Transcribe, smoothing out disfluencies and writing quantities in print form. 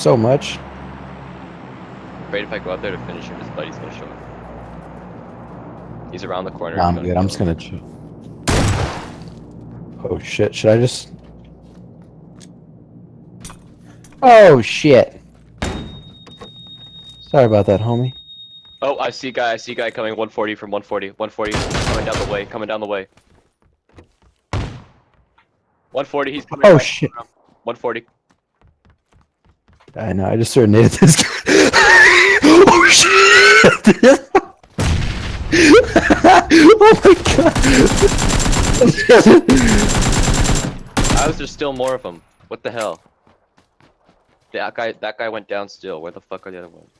so much. Afraid if I go out there to finish him, his buddy's gonna show up. He's around the corner. Nah, If I'm you good. wanna I'm kill just him. gonna. Oh shit! Should I just? Oh shit! Sorry about that, homie. Oh, I see a guy. I see a guy coming. 140 from 140. 140 coming down the way. Coming down the way. 140. He's coming Oh right. shit! 140. I know. I just serenaded this guy. Oh shit! Oh my god! How is there still more of them? What the hell? That guy went down still. Where the fuck are the other ones?